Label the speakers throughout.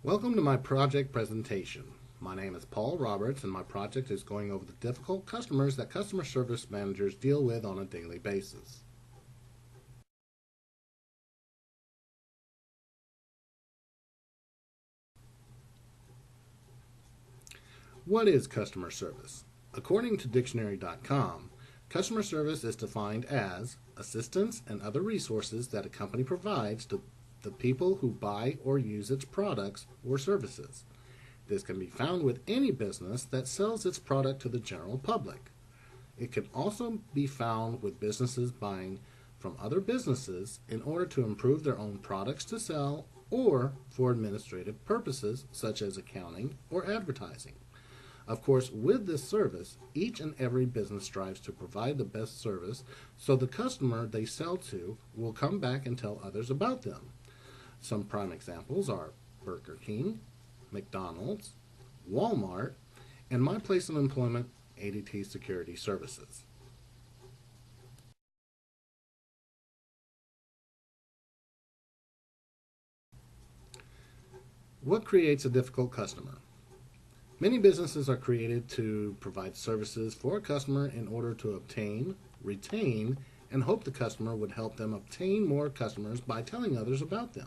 Speaker 1: Welcome to my project presentation. My name is Paul Roberts and my project is going over the difficult customers that customer service managers deal with on a daily basis. What is customer service? According to dictionary.com, customer service is defined as assistance and other resources that a company provides to the people who buy or use its products or services. This can be found with any business that sells its product to the general public. It can also be found with businesses buying from other businesses in order to improve their own products to sell or for administrative purposes such as accounting or advertising. Of course, with this service, each and every business strives to provide the best service so the customer they sell to will come back and tell others about them. Some prime examples are Burger King, McDonald's, Walmart, and my place of employment, ADT Security Services. What creates a difficult customer? Many businesses are created to provide services for a customer in order to obtain, retain, and hope the customer would help them obtain more customers by telling others about them.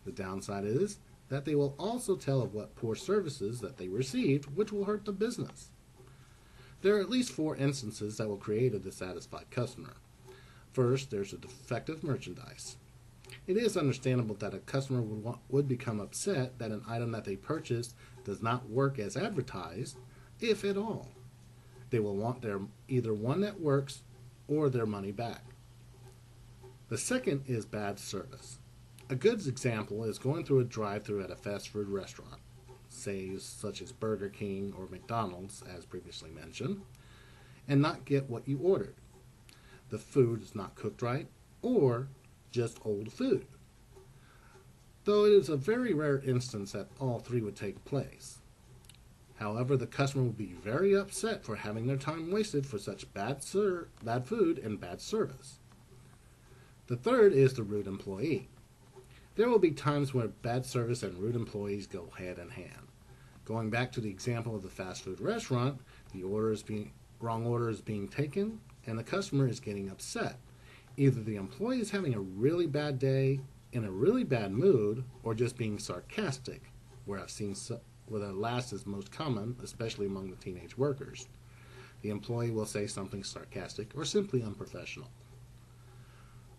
Speaker 1: The downside is that they will also tell of what poor services that they received, which will hurt the business. There are at least 4 instances that will create a dissatisfied customer. First, there's a defective merchandise. It is understandable that a customer would become upset that an item that they purchased does not work as advertised, if at all. They will want either one that works or their money back. The second is bad service. A good example is going through a drive-thru at a fast food restaurant, say such as Burger King or McDonald's, as previously mentioned, and not get what you ordered. The food is not cooked right or just old food. Though it is a very rare instance that all 3 would take place. However, the customer will be very upset for having their time wasted for such bad food and bad service. The third is the rude employee. There will be times where bad service and rude employees go hand in hand. Going back to the example of the fast food restaurant, the wrong order is being taken and the customer is getting upset. Either the employee is having a really bad day, in a really bad mood, or just being sarcastic, where the last is most common, especially among the teenage workers. The employee will say something sarcastic or simply unprofessional.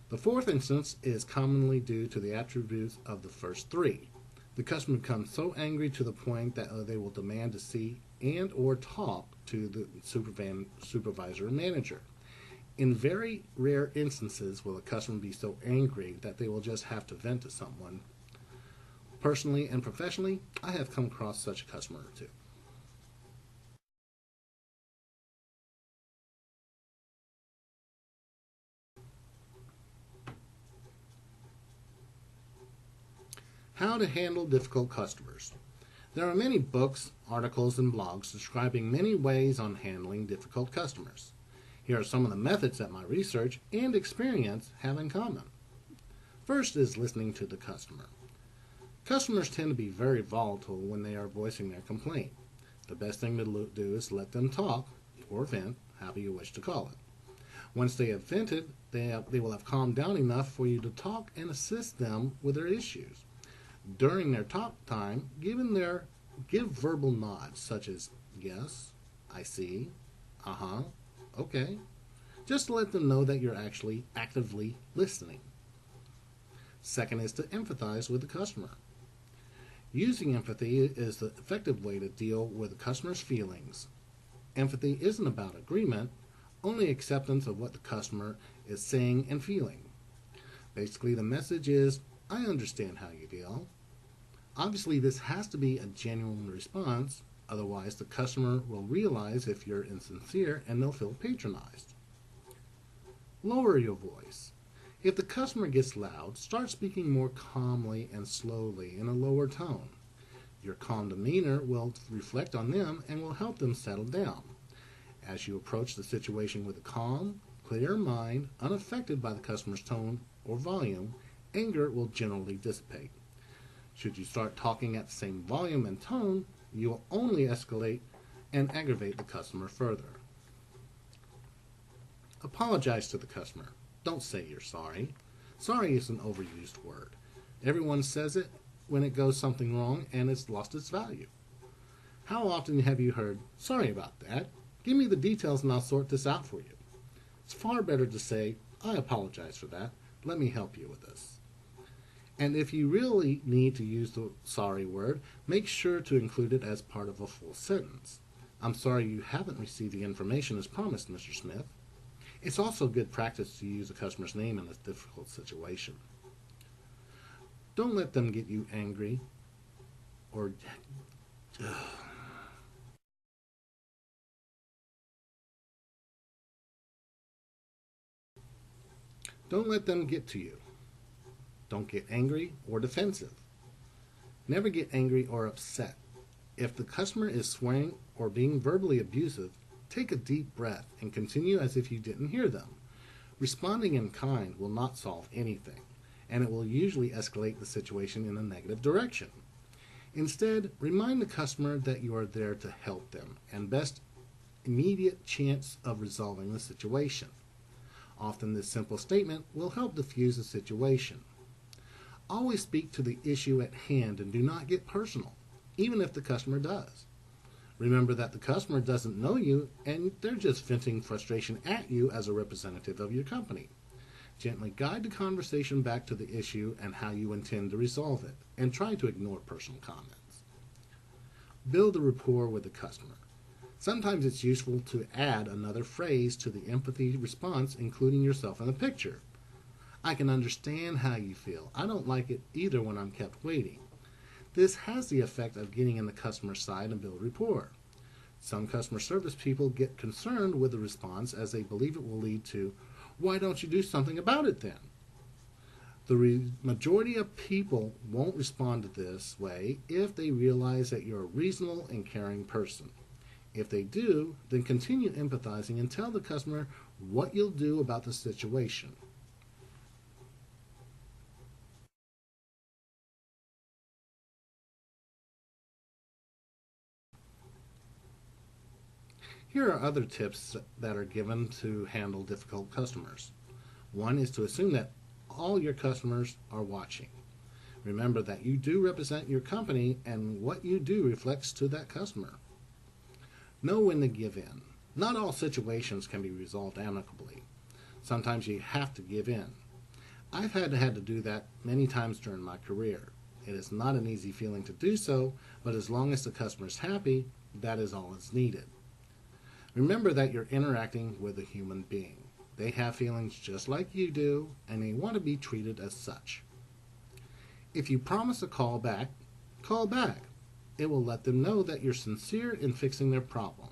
Speaker 1: The fourth instance is commonly due to the attributes of the first 3. The customer becomes so angry to the point that they will demand to see and or talk to the supervisor or manager. In very rare instances will a customer be so angry that they will just have to vent to someone. Personally and professionally, I have come across such a customer or 2. How to handle difficult customers. There are many books, articles, and blogs describing many ways on handling difficult customers. Here are some of the methods that my research and experience have in common. First is listening to the customer. Customers tend to be very volatile when they are voicing their complaint. The best thing to do is let them talk, or vent, however you wish to call it. Once they have vented, they will have calmed down enough for you to talk and assist them with their issues. During their talk time, give verbal nods such as yes, I see, uh-huh, okay, just to let them know that you're actually actively listening. Second is to empathize with the customer. Using empathy is the effective way to deal with the customer's feelings. Empathy isn't about agreement, only acceptance of what the customer is saying and feeling. Basically, the message is, I understand how you feel. Obviously, this has to be a genuine response, otherwise the customer will realize if you're insincere and they'll feel patronized. Lower your voice. If the customer gets loud, start speaking more calmly and slowly in a lower tone. Your calm demeanor will reflect on them and will help them settle down. As you approach the situation with a calm, clear mind, unaffected by the customer's tone or volume, anger will generally dissipate. Should you start talking at the same volume and tone, you will only escalate and aggravate the customer further. Apologize to the customer. Don't say you're sorry. Sorry is an overused word. Everyone says it when it goes something wrong and it's lost its value. How often have you heard, "Sorry about that. Give me the details and I'll sort this out for you"? It's far better to say, "I apologize for that. Let me help you with this." And if you really need to use the sorry word, make sure to include it as part of a full sentence. "I'm sorry you haven't received the information as promised, Mr. Smith." It's also good practice to use a customer's name in a difficult situation. Don't let them get you angry or don't let them get to you. Don't get angry or defensive. Never get angry or upset. If the customer is swearing or being verbally abusive, take a deep breath and continue as if you didn't hear them. Responding in kind will not solve anything, and it will usually escalate the situation in a negative direction. Instead, remind the customer that you are there to help them and best immediate chance of resolving the situation. Often this simple statement will help diffuse the situation. Always speak to the issue at hand and do not get personal, even if the customer does. Remember that the customer doesn't know you and they're just venting frustration at you as a representative of your company. Gently guide the conversation back to the issue and how you intend to resolve it, and try to ignore personal comments. Build a rapport with the customer. Sometimes it's useful to add another phrase to the empathy response, including yourself in the picture. "I can understand how you feel. I don't like it either when I'm kept waiting." This has the effect of getting in the customer's side and build rapport. Some customer service people get concerned with the response as they believe it will lead to, "Why don't you do something about it then?" The majority of people won't respond to this way if they realize that you're a reasonable and caring person. If they do, then continue empathizing and tell the customer what you'll do about the situation. Here are other tips that are given to handle difficult customers. One is to assume that all your customers are watching. Remember that you do represent your company and what you do reflects to that customer. Know when to give in. Not all situations can be resolved amicably. Sometimes you have to give in. I've had to do that many times during my career. It is not an easy feeling to do so, but as long as the customer is happy, that is all that's needed. Remember that you're interacting with a human being. They have feelings just like you do, and they want to be treated as such. If you promise a call back, call back. It will let them know that you're sincere in fixing their problem.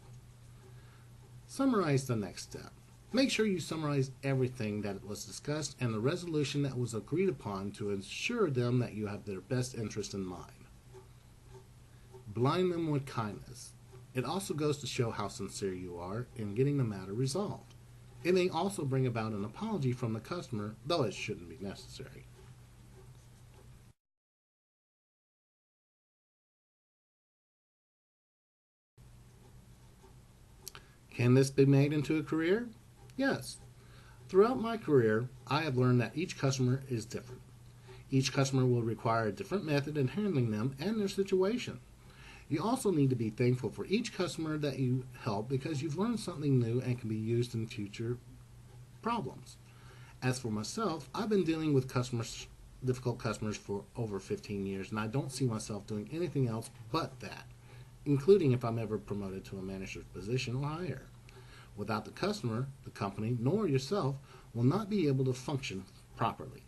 Speaker 1: Summarize the next step. Make sure you summarize everything that was discussed and the resolution that was agreed upon to ensure them that you have their best interest in mind. Blind them with kindness. It also goes to show how sincere you are in getting the matter resolved. It may also bring about an apology from the customer, though it shouldn't be necessary. Can this be made into a career? Yes. Throughout my career, I have learned that each customer is different. Each customer will require a different method in handling them and their situation. You also need to be thankful for each customer that you help because you've learned something new and can be used in future problems. As for myself, I've been dealing with difficult customers for over 15 years, and I don't see myself doing anything else but that, including if I'm ever promoted to a manager's position or higher. Without the customer, the company, nor yourself will not be able to function properly.